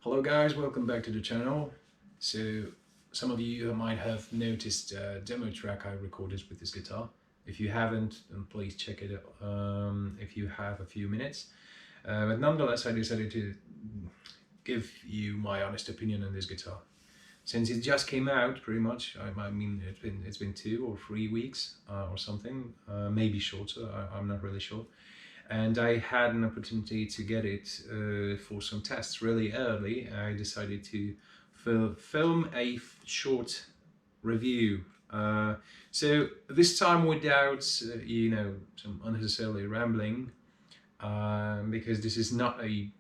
Hello guys, welcome back to the channel. So some of you might have noticed a demo track I recorded with this guitar. If you haven't, then please check it out if you have a few minutes. But nonetheless, I decided to give you my honest opinion on this guitar. Since it just came out, pretty much, I mean, it's been 2 or 3 weeks or something, maybe shorter. I'm not really sure. And I had an opportunity to get it for some tests really early. I decided to film a short review. So this time without, some unnecessarily rambling, because this is not a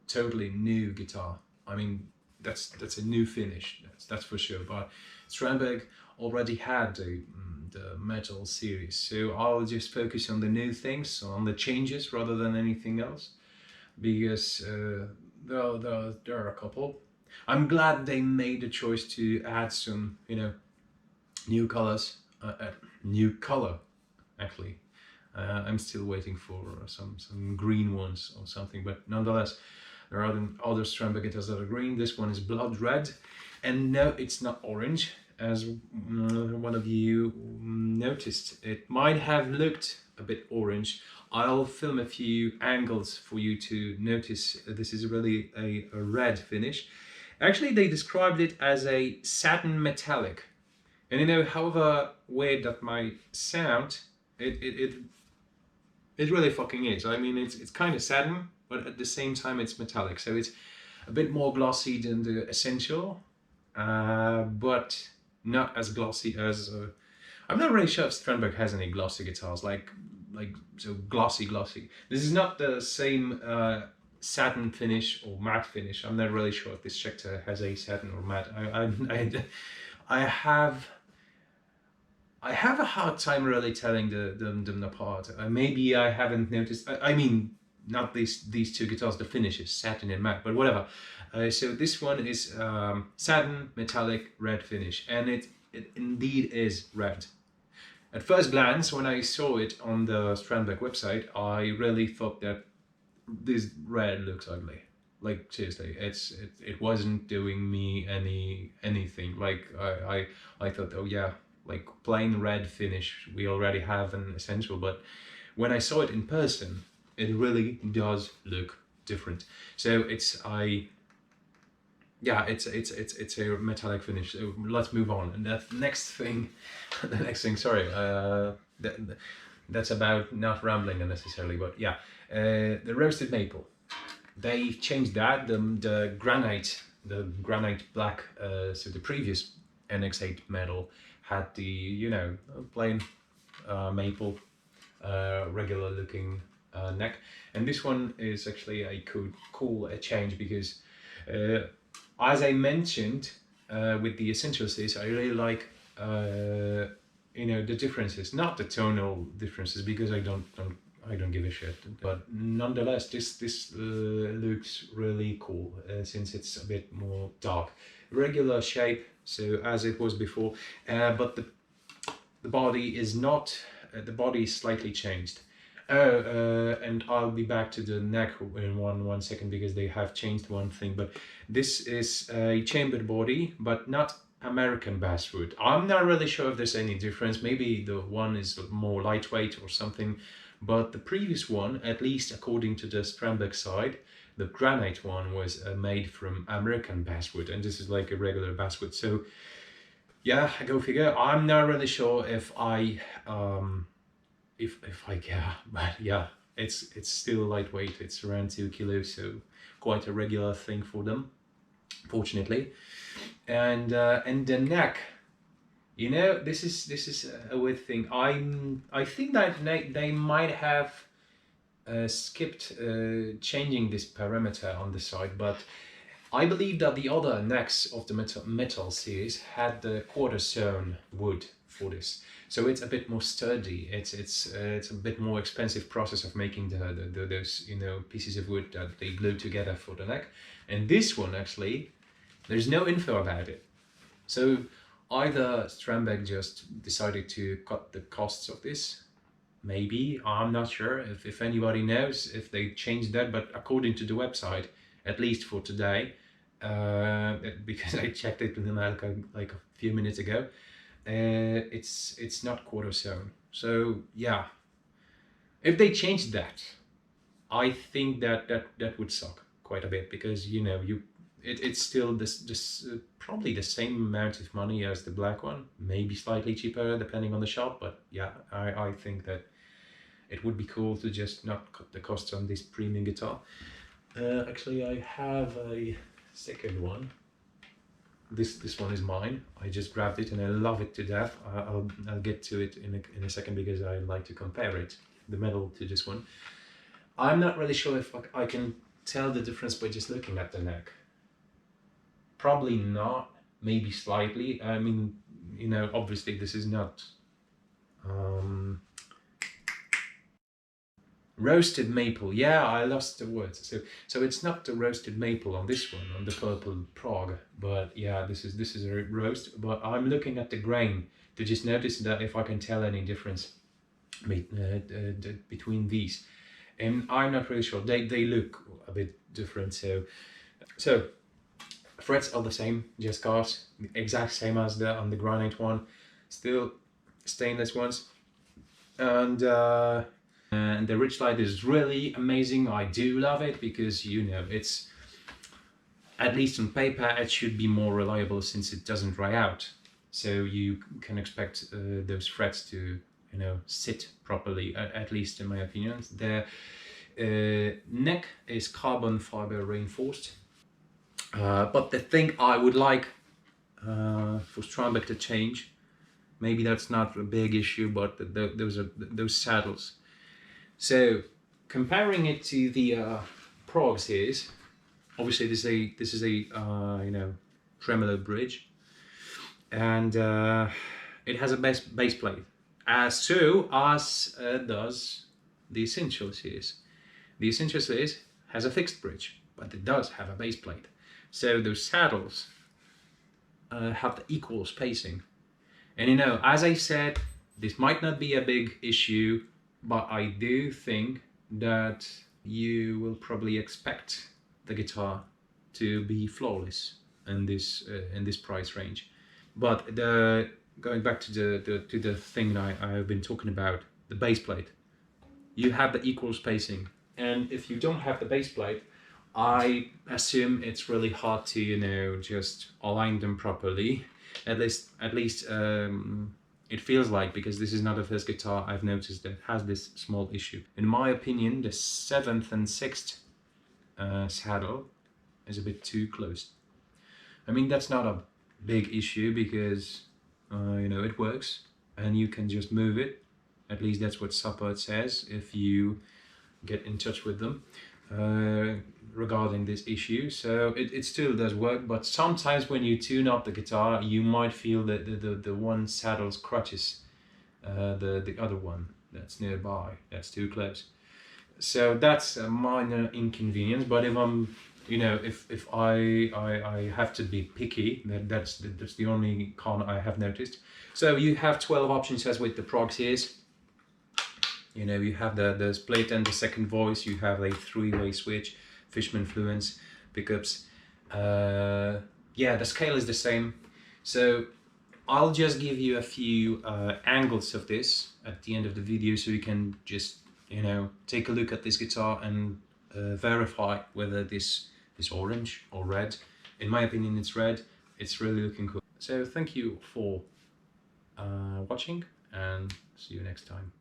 totally new guitar. I mean, that's a new finish, that's for sure. But Strandberg already had the metal series, so I'll just focus on the new things, on the changes rather than anything else, because there are a couple. I'm glad they made the choice to add some, new colors, new color actually. I'm still waiting for some green ones or something, but nonetheless, there are other Strandberg guitars that are green. This one is blood red, and no, it's not orange, as one of you noticed. It might have looked a bit orange. I'll film a few angles for you to notice. This is really a red finish. Actually, they described it as a satin metallic. And however weird that might sound, it really fucking is. I mean, it's kind of satin, but at the same time it's metallic. So it's a bit more glossy than the Essential, but not as glossy as... I'm not really sure if Strandberg has any glossy guitars, like so glossy. This is not the same satin finish or matte finish. I'm not really sure if this Schecter has a satin or matte. I have a hard time really telling them apart. Maybe I haven't noticed. I mean, not these two guitars, the finishes, satin and matte, but whatever. So this one is satin metallic red finish, and it indeed is red. At first glance, when I saw it on the Strandberg website, I really thought that this red looks ugly. Like seriously, it wasn't doing me anything. Like I thought, oh yeah, like plain red finish, we already have an Essential, but when I saw it in person, it really does look different. So it's a metallic finish. So let's move on. And the next thing, sorry, that's about not rambling unnecessarily, but yeah, the roasted maple. They changed that. The granite black. So the previous NX8 metal had the plain maple, regular looking neck, and this one is actually a cool change, because as I mentioned with the Essential series, I really like the differences, not the tonal differences, because I don't give a shit, but nonetheless this looks really cool, since it's a bit more dark, regular shape, so as it was before, but the body is not, the body is slightly changed. And I'll be back to the neck in one second, because they have changed one thing, but this is a chambered body, but not American basswood. I'm not really sure if there's any difference. Maybe the one is more lightweight or something, but the previous one, at least according to the Strandberg side, the granite one was made from American basswood, and this is like a regular basswood. So yeah, go figure. I'm not really sure if I yeah, but yeah, it's still lightweight. It's around 2 kilos, so quite a regular thing for them, fortunately. And the neck, this is a weird thing. I think that they might have skipped changing this parameter on the side, but I believe that the other necks of the metal series had the quarter sawn wood for this, so it's a bit more sturdy. It's a bit more expensive process of making those pieces of wood that they glue together for the neck. And this one, actually, there's no info about it. So either Strandberg just decided to cut the costs of this, maybe, I'm not sure. If anybody knows if they changed that, but according to the website, at least for today, because I checked it with the like a few minutes ago. It's not quarter sewn. So yeah, if they change that, I think that would suck quite a bit, because you know it's still this probably the same amount of money as the black one, maybe slightly cheaper depending on the shop. But yeah, I think that it would be cool to just not cut the costs on this premium guitar. Actually, I have a second one. This one is mine. I just grabbed it and I love it to death. I'll get to it in a second, because I like to compare it, the metal, to this one. I'm not really sure if I can tell the difference by just looking at the neck. Probably not, maybe slightly. I mean, you know, obviously this is not roasted maple. Yeah, I lost the words. So it's not the roasted maple on this one, on the purple Prague. But yeah, this is a roast. But I'm looking at the grain to just notice that if I can tell any difference between these. And I'm not really sure. They look a bit different. So frets are the same, just cast, the exact same as on the granite one, still stainless ones. And the ridge light is really amazing. I do love it, because you know, it's, at least on paper, it should be more reliable since it doesn't dry out. So you can expect those frets to, you know, sit properly, at least in my opinion. The neck is carbon fiber reinforced. But the thing I would like for Strandberg to change, maybe that's not a big issue, but those saddles. So comparing it to the Pragues here, obviously this is a you know, tremolo bridge, and it has a base plate, as so as does the Essentials here. The Essentials here has a fixed bridge, but it does have a base plate. So those saddles have the equal spacing. And you know, as I said, this might not be a big issue, but I do think that you will probably expect the guitar to be flawless in this price range. But going back to the thing I've been talking about, the base plate, you have the equal spacing, and if you don't have the base plate, I assume it's really hard to, you know, just align them properly. At least it feels like, because this is not the first guitar I've noticed that has this small issue. In my opinion, the 7th and 6th saddle is a bit too close. I mean, that's not a big issue, because you know, it works and you can just move it. At least that's what support says if you get in touch with them regarding this issue. So it still does work, but sometimes when you tune up the guitar, you might feel that the one saddle's crutches the other one that's nearby, that's too close. So that's a minor inconvenience. But if I'm, you know, if I have to be picky, that's the only con I have noticed. So you have 12 options as with the Pragues here. You know, you have the split and the second voice, you have a 3-way switch, Fishman Fluence, pickups. Yeah, the scale is the same. So I'll just give you a few angles of this at the end of the video, so you can just, you know, take a look at this guitar and verify whether this is orange or red. In my opinion, it's red. It's really looking cool. So thank you for watching, and see you next time.